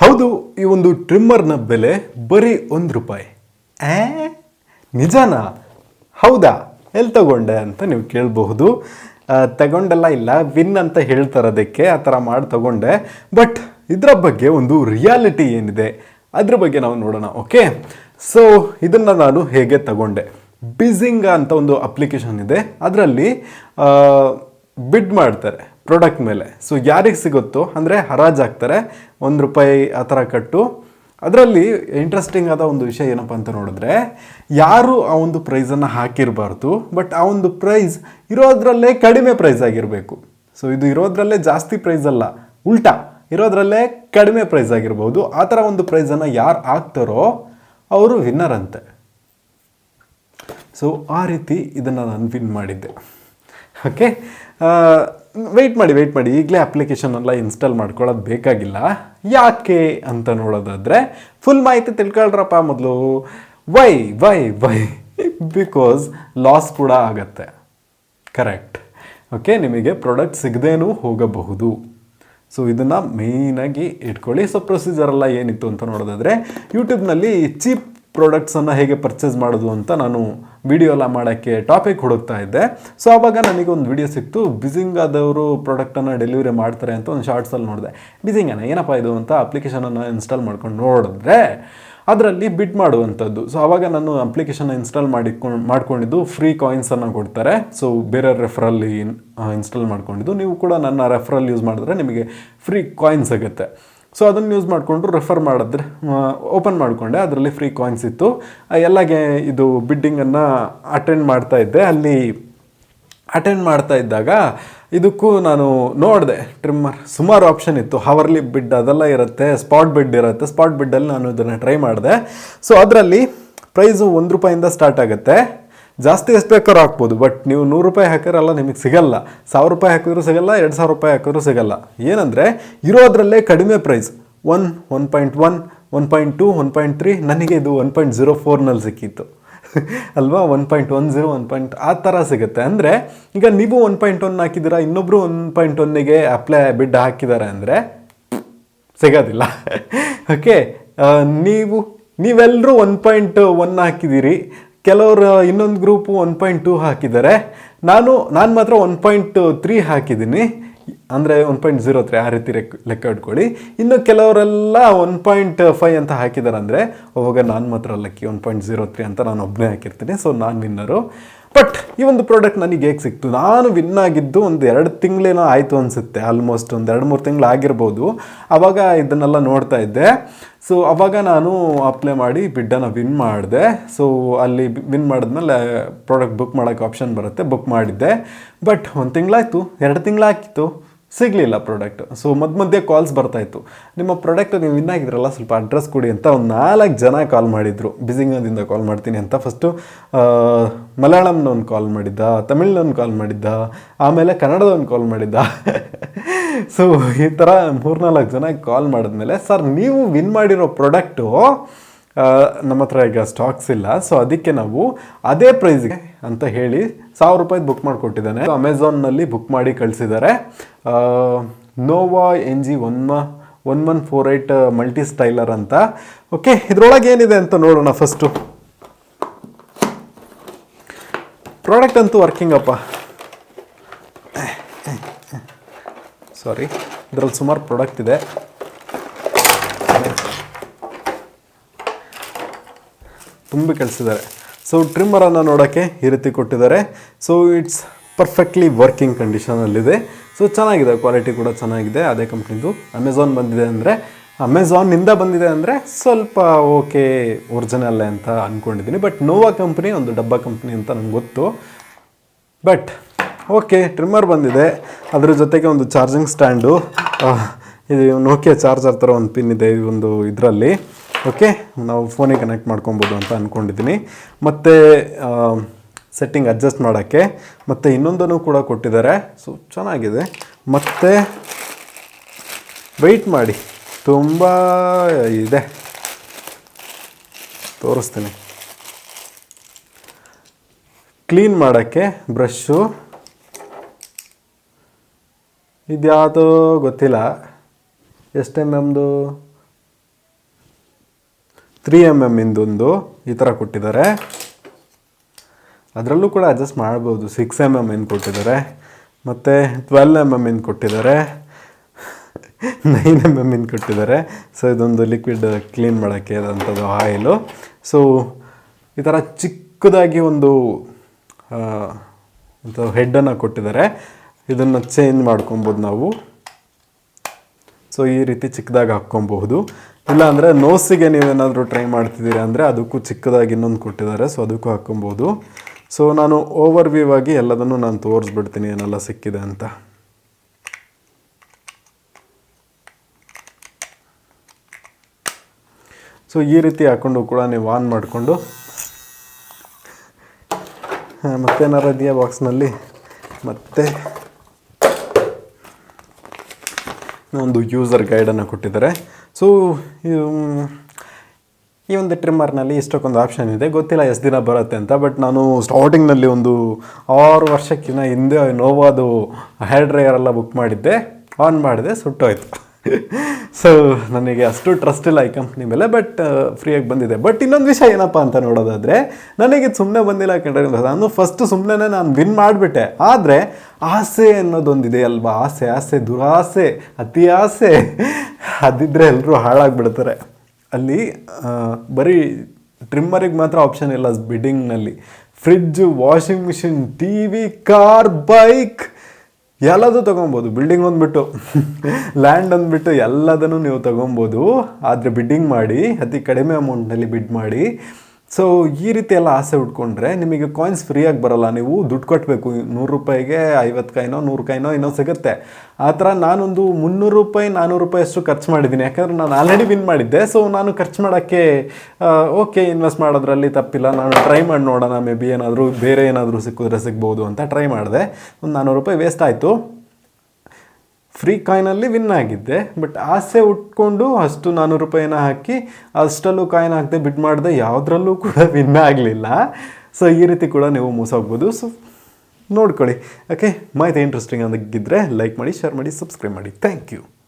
ಹೌದು, ಈ ಒಂದು ಟ್ರಿಮ್ಮರ್ನ ಬೆಲೆ ಬರೀ ₹1. ನಿಜನಾ? ಹೌದಾ? ಎಲ್ಲಿ ತಗೊಂಡೆ ಅಂತ ನೀವು ಕೇಳಬಹುದು. ತಗೊಂಡೆಲ್ಲ ಇಲ್ಲ, ವಿನ್ ಅಂತ ಹೇಳ್ತಾರೆ ಅದಕ್ಕೆ, ಆ ಥರ ಮಾಡಿ ತಗೊಂಡೆ. ಬಟ್ ಇದರ ಬಗ್ಗೆ ಒಂದು ರಿಯಾಲಿಟಿ ಏನಿದೆ ಅದ್ರ ಬಗ್ಗೆ ನಾವು ನೋಡೋಣ. ಓಕೆ, ಸೊ ಇದನ್ನು ನಾನು ಹೇಗೆ ತಗೊಂಡೆ. ಬಿಝಿಂಗ್ ಅಂತ ಒಂದು ಅಪ್ಲಿಕೇಶನ್ ಇದೆ, ಅದರಲ್ಲಿ ಬಿಡ್ ಮಾಡ್ತಾರೆ ಪ್ರಾಡಕ್ಟ್ ಮೇಲೆ. ಸೊ ಯಾರಿಗೆ ಸಿಗುತ್ತೋ ಅಂದರೆ ಹರಾಜು ಹಾಕ್ತಾರೆ, ₹1 ಆ ಥರ ಕಟ್ಟು. ಅದರಲ್ಲಿ ಇಂಟ್ರೆಸ್ಟಿಂಗ್ ಆದ ಒಂದು ವಿಷಯ ಏನಪ್ಪ ಅಂತ ನೋಡಿದ್ರೆ, ಯಾರು ಆ ಒಂದು ಪ್ರೈಸನ್ನು ಹಾಕಿರಬಾರ್ದು, ಬಟ್ ಆ ಒಂದು ಪ್ರೈಸ್ ಇರೋದ್ರಲ್ಲೇ ಕಡಿಮೆ ಪ್ರೈಸ್ ಆಗಿರಬೇಕು. ಸೊ ಇದು ಇರೋದ್ರಲ್ಲೇ ಜಾಸ್ತಿ ಪ್ರೈಸ್ ಅಲ್ಲ, ಉಲ್ಟಾ ಇರೋದ್ರಲ್ಲೇ ಕಡಿಮೆ ಪ್ರೈಸ್ ಆಗಿರ್ಬೋದು. ಆ ಥರ ಒಂದು ಪ್ರೈಸನ್ನು ಯಾರು ಹಾಕ್ತಾರೋ ಅವರು ವಿನ್ನರ್ ಅಂತೆ. ಸೊ ಆ ರೀತಿ ಇದನ್ನು ನಾನು ವಿನ್ ಮಾಡಿದ್ದೆ. ಓಕೆ, ವೆಯ್ಟ್ ಮಾಡಿ, ಈಗಲೇ ಅಪ್ಲಿಕೇಶನ್ ಎಲ್ಲ ಇನ್ಸ್ಟಾಲ್ ಮಾಡ್ಕೊಳ್ಳೋದು ಬೇಕಾಗಿಲ್ಲ. ಯಾಕೆ ಅಂತ ನೋಡೋದಾದರೆ ಫುಲ್ ಮಾಹಿತಿ ತಿಳ್ಕೊಳ್ರಪ್ಪ ಮೊದಲು. ವೈ ಬಿಕಾಸ್ ಲಾಸ್ ಕೂಡ ಆಗತ್ತೆ. ಕರೆಕ್ಟ್. ಓಕೆ, ನಿಮಗೆ ಪ್ರಾಡಕ್ಟ್ ಸಿಗದೇನೂ ಹೋಗಬಹುದು. ಸೊ ಇದನ್ನು ಮೇಯ್ನಾಗಿ ಇಟ್ಕೊಳ್ಳಿ. ಸೊ ಪ್ರೊಸೀಜರೆಲ್ಲ ಏನಿತ್ತು ಅಂತ ನೋಡೋದಾದರೆ, ಯೂಟ್ಯೂಬ್ನಲ್ಲಿ ಚೀಪ್ ಪ್ರಾಡಕ್ಟ್ಸನ್ನು ಹೇಗೆ ಪರ್ಚೇಸ್ ಮಾಡೋದು ಅಂತ ನಾನು ವಿಡಿಯೋ ಎಲ್ಲ ಮಾಡೋಕ್ಕೆ ಟಾಪಿಕ್ ಹುಡುಕ್ತಾ ಇದ್ದೆ. ಸೊ ಆವಾಗ ನನಗೆ ಒಂದು ವಿಡಿಯೋ ಸಿಕ್ತು, ಬಿಝಿಂಗ್ ಆದವರು ಪ್ರಾಡಕ್ಟನ್ನು ಡೆಲಿವರಿ ಮಾಡ್ತಾರೆ ಅಂತ ಒಂದು ಶಾರ್ಟ್ಸಲ್ಲಿ ನೋಡಿದೆ. ಬಿಝಿಂಗನ ಏನಪ್ಪ ಇದು ಅಂತ ಅಪ್ಲಿಕೇಶನನ್ನು ಇನ್ಸ್ಟಾಲ್ ಮಾಡ್ಕೊಂಡು ನೋಡಿದ್ರೆ ಅದರಲ್ಲಿ ಬಿಡ್ ಮಾಡುವಂಥದ್ದು. ಸೊ ಆವಾಗ ನಾನು ಅಪ್ಲಿಕೇಶನ್ ಇನ್ಸ್ಟಾಲ್ ಮಾಡ್ಕೊಂಡಿದ್ದು ಫ್ರೀ ಕಾಯಿನ್ಸನ್ನು ಕೊಡ್ತಾರೆ. ಸೊ ಬೇರೆ ರೆಫರಲ್ಲಿ ಇನ್ಸ್ಟಾಲ್ ಮಾಡ್ಕೊಂಡಿದ್ದು. ನೀವು ಕೂಡ ನನ್ನ ರೆಫರಲ್ ಯೂಸ್ ಮಾಡಿದ್ರೆ ನಿಮಗೆ ಫ್ರೀ ಕಾಯಿನ್ಸ್ ಸಿಗುತ್ತೆ. ಸೊ ಅದನ್ನು ಯೂಸ್ ಮಾಡಿಕೊಂಡು ರೆಫರ್ ಮಾಡಿದ್ರೆ ಓಪನ್ ಮಾಡಿಕೊಂಡೆ, ಅದರಲ್ಲಿ ಫ್ರೀ ಕಾಯಿನ್ಸ್ ಇತ್ತು. ಎಲ್ಲಗೆ ಇದು ಬಿಡ್ಡಿಂಗನ್ನು ಅಟೆಂಡ್ ಮಾಡ್ತಾ ಇದ್ದೆ. ಅಲ್ಲಿ ಅಟೆಂಡ್ ಮಾಡ್ತಾ ಇದ್ದಾಗ ಇದಕ್ಕೂ ನಾನು ನೋಡಿದೆ, ಟ್ರಿಮ್ಮರ್ ಸುಮಾರು ಆಪ್ಷನ್ ಇತ್ತು. ಹವರ್ಲಿ ಬಿಡ್ ಅದೆಲ್ಲ ಇರುತ್ತೆ, ಸ್ಪಾಟ್ ಬಿಡ್ ಇರುತ್ತೆ. ಸ್ಪಾಟ್ ಬಿಡ್ಡಲ್ಲಿ ನಾನು ಇದನ್ನು ಟ್ರೈ ಮಾಡಿದೆ. ಸೊ ಅದರಲ್ಲಿ ಪ್ರೈಸು ₹1 ಸ್ಟಾರ್ಟ್ ಆಗುತ್ತೆ. ಜಾಸ್ತಿ ಎಷ್ಟು ಬೇಕಾದ್ರೂ ಹಾಕ್ಬೋದು, ಬಟ್ ನೀವು ₹100 ಹಾಕಿರಲ್ಲ ನಿಮಗೆ ಸಿಗಲ್ಲ. ₹1000 ಹಾಕಿದ್ರೂ ಸಿಗಲ್ಲ, ₹2000 ಹಾಕಿದ್ರೂ ಸಿಗಲ್ಲ. ಏನಂದರೆ ಇರೋದ್ರಲ್ಲೇ ಕಡಿಮೆ ಪ್ರೈಸ್ 1.1, 1.2, 1.3. ನನಗೆ ಇದು 1.04ನಲ್ಲಿ ಸಿಕ್ಕಿತ್ತು ಅಲ್ವಾ. 1.10, ಆ ಥರ ಸಿಗುತ್ತೆ. ಅಂದರೆ ಈಗ ನೀವು 1.1 ಹಾಕಿದ್ದೀರಾ, ಇನ್ನೊಬ್ಬರು 1.1ಗೆ ಬಿಡ್ ಹಾಕಿದ್ದಾರೆ ಅಂದರೆ ಸಿಗೋದಿಲ್ಲ. ಓಕೆ, ನೀವೆಲ್ಲರೂ 1.1 ಹಾಕಿದ್ದೀರಿ, ಕೆಲವರು ಇನ್ನೊಂದು ಗ್ರೂಪು 1.2 ಹಾಕಿದ್ದಾರೆ, ನಾನು ಮಾತ್ರ 1.3 ಹಾಕಿದ್ದೀನಿ, ಅಂದರೆ 1.03 ಆ ರೀತಿ ಲೆಕ್ಕ ಇಟ್ಕೊಳ್ಳಿ. ಇನ್ನು ಕೆಲವರೆಲ್ಲ 1.5 ಅಂತ ಹಾಕಿದ್ದಾರೆ. ಅಂದರೆ ಅವಾಗ ನಾನು ಮಾತ್ರ ಲಕ್ಕಿ 1.03 ಅಂತ ನಾನು ಒಬ್ಬನೇ ಹಾಕಿರ್ತೀನಿ. ಸೊ ನಾನು ವಿನ್ನರು. ಬಟ್ ಈ ಒಂದು ಪ್ರಾಡಕ್ಟ್ ನನಗೆ ಹೇಗೆ ಸಿಕ್ತು? ನಾನು ವಿನ್ ಆಗಿದ್ದು ಒಂದು 2 ತಿಂಗಳೇನೋ ಆಯಿತು ಅನಿಸುತ್ತೆ. ಆಲ್ಮೋಸ್ಟ್ ಒಂದು 2-3 ತಿಂಗಳು ಆಗಿರ್ಬೋದು. ಆವಾಗ ಇದನ್ನೆಲ್ಲ ನೋಡ್ತಾ ಇದ್ದೆ. ಸೊ ಆವಾಗ ನಾನು ಅಪ್ಲೈ ಮಾಡಿ ಬಿಡ್ಡನ್ನು ವಿನ್ ಮಾಡಿದೆ. ಸೊ ಅಲ್ಲಿ ವಿನ್ ಮಾಡಿದ್ಮೇಲೆ ಪ್ರಾಡಕ್ಟ್ ಬುಕ್ ಮಾಡೋಕ್ಕೆ ಆಪ್ಷನ್ ಬರುತ್ತೆ, ಬುಕ್ ಮಾಡಿದ್ದೆ. ಬಟ್ 1 ತಿಂಗಳಾಯಿತು, 2 ತಿಂಗಳಾಗಿತ್ತು, ಸಿಗಲಿಲ್ಲ ಪ್ರಾಡಕ್ಟ್. ಸೊ ಮಧ್ಯೆ ಕಾಲ್ಸ್ ಬರ್ತಾಯಿತ್ತು, ನಿಮ್ಮ ಪ್ರಾಡಕ್ಟ್ ನೀವು ವಿನ್ ಆಗಿದ್ರಲ್ಲ, ಸ್ವಲ್ಪ ಅಡ್ರೆಸ್ ಕೊಡಿ ಅಂತ ಒಂದು 4 ಜನ ಕಾಲ್ ಮಾಡಿದರು. ಬಿಝಿಂಗದಿಂದ ಕಾಲ್ ಮಾಡ್ತೀನಿ ಅಂತ ಫಸ್ಟು ಮಲಯಾಳಂನವ್ನು ಕಾಲ್ ಮಾಡಿದ್ದ, ತಮಿಳ್ನವ್ನು ಕಾಲ್ ಮಾಡಿದ್ದ, ಆಮೇಲೆ ಕನ್ನಡದವ್ನು ಕಾಲ್ ಮಾಡಿದ್ದ. ಸೊ ಈ ಥರ 3-4 ಜನ ಕಾಲ್ ಮಾಡಿದ್ಮೇಲೆ, ಸರ್ ನೀವು ವಿನ್ ಮಾಡಿರೋ ಪ್ರಾಡಕ್ಟು ನಮ್ಮ ಹತ್ರ ಈಗ ಸ್ಟಾಕ್ಸ್ ಇಲ್ಲ, ಸೊ ಅದಕ್ಕೆ ನಾವು ಅದೇ ಪ್ರೈಸ್ಗೆ ಅಂತ ಹೇಳಿ ₹1000 ಬುಕ್ ಮಾಡಿಕೊಟ್ಟಿದ್ದಾನೆ. ಅಮೆಝಾನ್ನಲ್ಲಿ ಬುಕ್ ಮಾಡಿ ಕಳಿಸಿದ್ದಾರೆ. ನೋವಾ NG 1148 ಮಲ್ಟಿ ಸ್ಟೈಲರ್ ಅಂತ. ಓಕೆ, ಇದರೊಳಗೆ ಏನಿದೆ ಅಂತ ನೋಡೋಣ. ಫಸ್ಟು ಪ್ರಾಡಕ್ಟ್ ಅಂತೂ ವರ್ಕಿಂಗ್ ಅಪ್ಪ. ಸಾರಿ, ಇದರಲ್ಲಿ ಸುಮಾರು ಪ್ರಾಡಕ್ಟ್ ಇದೆ. ತುಂಬ ಕಳಿಸಿದ್ದಾರೆ. ಸೊ ಟ್ರಿಮ್ಮರನ್ನು ನೋಡೋಕ್ಕೆ ಈ ರೀತಿ ಕೊಟ್ಟಿದ್ದಾರೆ. ಸೊ ಇಟ್ಸ್ ಪರ್ಫೆಕ್ಟ್ಲಿ ವರ್ಕಿಂಗ್ ಕಂಡೀಷನಲ್ಲಿದೆ. ಸೊ ಚೆನ್ನಾಗಿದೆ, ಕ್ವಾಲಿಟಿ ಕೂಡ ಚೆನ್ನಾಗಿದೆ. ಅದೇ ಕಂಪ್ನಿದು. ಅಮೆಝಾನ್ನಿಂದ ಬಂದಿದೆ ಅಂದರೆ ಸ್ವಲ್ಪ ಓಕೆ, ಒರಿಜಿನಲ್ಲೇ ಅಂತ ಅಂದ್ಕೊಂಡಿದ್ದೀನಿ. ಬಟ್ ನೋವಾ ಕಂಪ್ನಿ ಒಂದು ಡಬ್ಬಾ ಕಂಪ್ನಿ ಅಂತ ನನಗೆ ಗೊತ್ತು. ಬಟ್ ಓಕೆ, ಟ್ರಿಮ್ಮರ್ ಬಂದಿದೆ. ಅದರ ಜೊತೆಗೆ ಒಂದು ಚಾರ್ಜಿಂಗ್ ಸ್ಟ್ಯಾಂಡು, ಇದು ನೋಕಿಯಾ ಚಾರ್ಜರ್ ಥರ ಒಂದು ಪಿನ್ ಇದೆ ಈ ಒಂದು ಇದರಲ್ಲಿ. ಓಕೆ, ನಾವು ಫೋನಿಗೆ ಕನೆಕ್ಟ್ ಮಾಡ್ಕೊಬೋದು ಅಂತ ಅಂದ್ಕೊಂಡಿದ್ದೀನಿ. ಮತ್ತು ಸೆಟ್ಟಿಂಗ್ ಅಡ್ಜಸ್ಟ್ ಮಾಡೋಕ್ಕೆ ಮತ್ತು ಇನ್ನೊಂದನ್ನು ಕೂಡ ಕೊಟ್ಟಿದ್ದಾರೆ. ಸೊ ಚೆನ್ನಾಗಿದೆ. ಮತ್ತು ವೆಯ್ಟ್ ಮಾಡಿ, ತುಂಬ ಇದೆ, ತೋರಿಸ್ತೀನಿ. ಕ್ಲೀನ್ ಮಾಡೋಕ್ಕೆ ಬ್ರಷ್ಷು, ಇದ್ಯಾವುದೋ ಗೊತ್ತಿಲ್ಲ, ಎಷ್ಟು MM 3mm ಇಂದೊಂದು ಈ ಥರ ಕೊಟ್ಟಿದ್ದಾರೆ. ಅದರಲ್ಲೂ ಕೂಡ ಅಡ್ಜಸ್ಟ್ ಮಾಡ್ಬೋದು. 6mm ಇಂದು ಕೊಟ್ಟಿದ್ದಾರೆ, ಮತ್ತು 12mm ಇಂದು ಕೊಟ್ಟಿದ್ದಾರೆ, 9mm ಇಂದು ಕೊಟ್ಟಿದ್ದಾರೆ. ಸೊ ಇದೊಂದು ಲಿಕ್ವಿಡ್ ಕ್ಲೀನ್ ಮಾಡೋಕ್ಕೆ ಅಂಥದ್ದು ಆಯಿಲು. ಸೊ ಈ ಥರ ಚಿಕ್ಕದಾಗಿ ಒಂದು ಹೆಡ್ಡನ್ನು ಕೊಟ್ಟಿದ್ದಾರೆ. ಇದನ್ನು ಚೇಂಜ್ ಮಾಡ್ಕೊಬೋದು ನಾವು. ಸೊ ಈ ರೀತಿ ಚಿಕ್ಕದಾಗಿ ಹಾಕ್ಕೊಬಹುದು. ಇಲ್ಲ ಅಂದರೆ ನೋಸಿಗೆ ನೀವೇನಾದರೂ ಟ್ರೈ ಮಾಡ್ತಿದ್ದೀರಾ ಅಂದರೆ ಅದಕ್ಕೂ ಚಿಕ್ಕದಾಗಿ ಇನ್ನೊಂದು ಕೊಟ್ಟಿದ್ದಾರೆ. ಸೊ ಅದಕ್ಕೂ ಹಾಕ್ಕೊಬೋದು. ಸೊ ನಾನು ಓವರ್ ವ್ಯೂ ಆಗಿ ಎಲ್ಲದನ್ನು ನಾನು ತೋರಿಸ್ಬಿಡ್ತೀನಿ ಏನೆಲ್ಲ ಸಿಕ್ಕಿದೆ ಅಂತ. ಸೊ ಈ ರೀತಿ ಹಾಕ್ಕೊಂಡು ಕೂಡ ನೀವು ಆನ್ ಮಾಡಿಕೊಂಡು ಮತ್ತೇನಾರು ಇದೆಯಾ ಬಾಕ್ಸ್ನಲ್ಲಿ, ಮತ್ತೆ ಒಂದು ಯೂಸರ್ ಗೈಡನ್ನು ಕೊಟ್ಟಿದ್ದಾರೆ. ಸೊ ಈ ಒಂದು ಟ್ರಿಮ್ಮರ್ನಲ್ಲಿ ಇಷ್ಟಕ್ಕೊಂದು ಆಪ್ಷನ್ ಇದೆ. ಗೊತ್ತಿಲ್ಲ ಎಷ್ಟು ದಿನ ಬರುತ್ತೆ ಅಂತ, ಬಟ್ ನಾನು ಸ್ಟಾರ್ಟಿಂಗ್ನಲ್ಲಿ ಒಂದು 6 ವರ್ಷಕ್ಕಿಂತ ಹಿಂದೆ ನೋವಾದು ಹೇರ್ ಡ್ರೈಯರ್ ಎಲ್ಲ ಬುಕ್ ಮಾಡಿದ್ದೆ. ಆನ್ ಮಾಡಿದೆ, ಸುಟ್ಟೋಯ್ತು. ಸೊ ನನಗೆ ಅಷ್ಟು ಟ್ರಸ್ಟ್ ಇಲ್ಲ ಈ ಕಂಪ್ನಿ ಮೇಲೆ, ಬಟ್ ಫ್ರೀಯಾಗಿ ಬಂದಿದೆ. ಬಟ್ ಇನ್ನೊಂದು ವಿಷಯ ಏನಪ್ಪ ಅಂತ ನೋಡೋದಾದರೆ, ನನಗೆ ಸುಮ್ಮನೆ ಬಂದಿಲ್ಲ ಯಾಕಂದರೆ ನಾನು ಫಸ್ಟು ಸುಮ್ಮನೆ ನಾನು ವಿನ್ ಮಾಡಿಬಿಟ್ಟೆ. ಆದರೆ ಆಸೆ ಅನ್ನೋದೊಂದಿದೆ ಅಲ್ವಾ, ಆಸೆ ದುರಾಸೆ, ಅತಿ ಆಸೆ, ಅದಿದ್ದರೆ ಎಲ್ಲರೂ ಹಾಳಾಗಿಬಿಡ್ತಾರೆ. ಅಲ್ಲಿ ಬರೀ ಟ್ರಿಮ್ಮರಿಗೆ ಮಾತ್ರ ಆಪ್ಷನ್ ಇಲ್ಲ ಬಿಡ್ಡಿಂಗ್ನಲ್ಲಿ. Fridge, washing machine, TV, car, bike ಎಲ್ಲದೂ ತೊಗೊಬೋದು. ಬಿಲ್ಡಿಂಗ್ ಅಂದ್ಬಿಟ್ಟು ಲ್ಯಾಂಡ್ ಅಂದ್ಬಿಟ್ಟು ಎಲ್ಲದನ್ನು ನೀವು ತೊಗೊಬೋದು. ಆದರೆ ಬಿಡ್ಡಿಂಗ್ ಮಾಡಿ, ಅತಿ ಕಡಿಮೆ ಅಮೌಂಟ್ನಲ್ಲಿ ಬಿಡ್ ಮಾಡಿ. ಸೊ ಈ ರೀತಿ ಎಲ್ಲ ಆಸೆ ಉಟ್ಕೊಂಡ್ರೆ ನಿಮಗೆ ಕಾಯಿನ್ಸ್ ಫ್ರೀಯಾಗಿ ಬರೋಲ್ಲ. ನೀವು ದುಡ್ಡು ಕಟ್ಟಬೇಕು. 100 ರೂಪಾಯಿಗೆ 50 ಕಾಯಿನೋ 100 ಕಾಯಿನೋ ಇನ್ನೂ ಸಿಗುತ್ತೆ. ಆ ಥರ ನಾನೊಂದು 300 ರೂಪಾಯಿ 400 ರೂಪಾಯಿ ಅಷ್ಟು ಖರ್ಚು ಮಾಡಿದ್ದೀನಿ. ಯಾಕಂದರೆ ನಾನು ಆಲ್ರೆಡಿ ವಿನ್ ಮಾಡಿದ್ದೆ. ಸೊ ನಾನು ಖರ್ಚು ಮಾಡೋಕ್ಕೆ ಓಕೆ, ಇನ್ವೆಸ್ಟ್ ಮಾಡೋದ್ರಲ್ಲಿ ತಪ್ಪಿಲ್ಲ. ನಾನು ಟ್ರೈ ಮಾಡಿ ನೋಡೋಣ, ಮೇ ಬಿ ಏನಾದರೂ ಬೇರೆ ಏನಾದರೂ ಸಿಕ್ಕಿದ್ರೆ ಸಿಗ್ಬೋದು ಅಂತ ಟ್ರೈ ಮಾಡಿದೆ. ಒಂದು 400 ರೂಪಾಯಿ ವೇಸ್ಟ್ ಆಯಿತು. ಫ್ರೀ ಕಾಯಿನಲ್ಲಿ ವಿನ್ ಆಗಿದ್ದೆ. ಬಟ್ ಆಸೆ ಉಟ್ಕೊಂಡು ಅಷ್ಟು 400 ರೂಪಾಯಿನ ಹಾಕಿ ಅಷ್ಟಲ್ಲೂ ಕಾಯಿನ್ ಹಾಕದೆ ಬಿಡ್ ಮಾಡಿದೆ, ಯಾವುದ್ರಲ್ಲೂ ಕೂಡ ವಿನ್ ಆಗಲಿಲ್ಲ. ಸೊ ಈ ರೀತಿ ಕೂಡ ನೀವು ಮೋಸ ಹೋಗ್ಬೋದು. ಸೊ ನೋಡ್ಕೊಳ್ಳಿ. ಓಕೆ, ಮಾಹಿತಿ ಇಂಟ್ರೆಸ್ಟಿಂಗ್ ಆಗಿದ್ದರೆ ಲೈಕ್ ಮಾಡಿ, ಶೇರ್ ಮಾಡಿ, ಸಬ್ಸ್ಕ್ರೈಬ್ ಮಾಡಿ. Thank you.